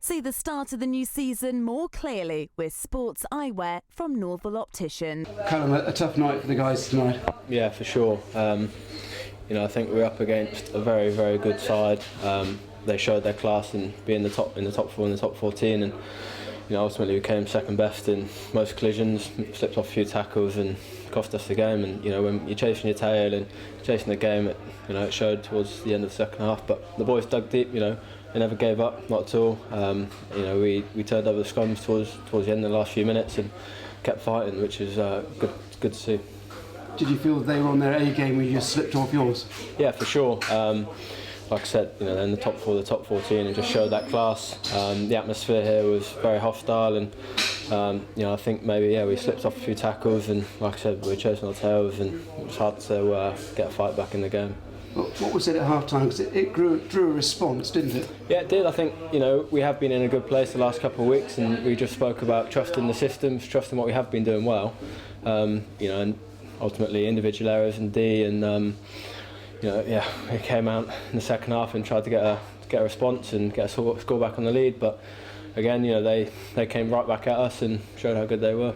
See the start of the new season more clearly with sports eyewear from Norval Optician. Callum, a tough night for the guys tonight. Yeah, for sure. I think we're up against a very, very good side. They showed their class and being in the top 4 and the top 14, and ultimately we came second best in most collisions, slipped off a few tackles and cost us the game. And when you're chasing your tail and chasing the game, it showed towards the end of the second half. But the boys dug deep. They never gave up, not at all. We turned over the scrums towards the end of the last few minutes and kept fighting, which is good to see. Did you feel they were on their A game when you just slipped off yours? Yeah, for sure. Like I said, they're in the top 4, the top 14, and just showed that class. The atmosphere here was very hostile, and I think maybe we slipped off a few tackles, and like I said, we were chasing our tails, and it was hard to get a fight back in the game. What was it at half time? Because it drew a response, didn't it? Yeah, it did. I think we have been in a good place the last couple of weeks, and we just spoke about trusting the systems, trusting what we have been doing well. And ultimately individual errors and D, and we came out in the second half and tried to get a response and get a score back on the lead. But again, they came right back at us and showed how good they were.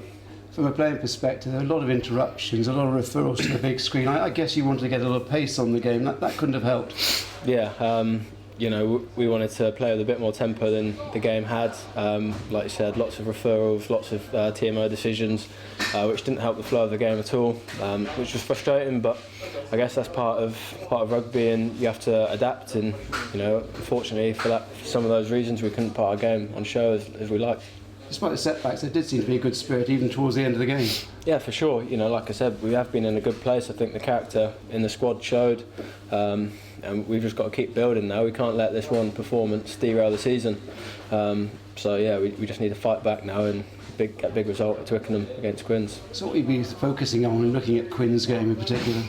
From a playing perspective, there were a lot of interruptions, a lot of referrals to the big screen. I guess you wanted to get a little pace on the game. That couldn't have helped. Yeah, we wanted to play with a bit more tempo than the game had. Like you said, lots of referrals, lots of TMO decisions, which didn't help the flow of the game at all, which was frustrating. But I guess that's part of rugby, and you have to adapt. And unfortunately, for some of those reasons, we couldn't put our game on show as we liked. Despite the setbacks, there did seem to be a good spirit even towards the end of the game. Yeah, for sure. Like I said, we have been in a good place. I think the character in the squad showed, and we've just got to keep building now. We can't let this one performance derail the season. We just need to fight back now and get a big result at Twickenham against Quins. So what will you be focusing on and looking at Quins' game in particular?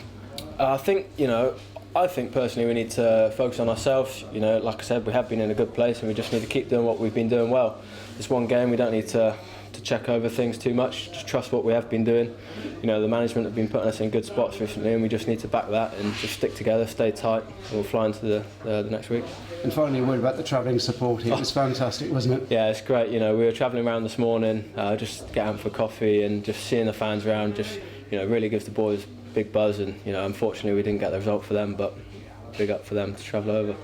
I think personally we need to focus on ourselves. Like I said, we have been in a good place, and we just need to keep doing what we've been doing well. This one game, we don't need to check over things too much. Just trust what we have been doing. The management have been putting us in good spots recently, and we just need to back that and just stick together, stay tight, and we'll fly into the next week. And finally, a word about the travelling support. It was fantastic, wasn't it? Yeah, it's great. We were travelling around this morning, just getting out for coffee and just seeing the fans around. Just really gives the boys big buzz, and unfortunately we didn't get the result for them, but big up for them to travel over.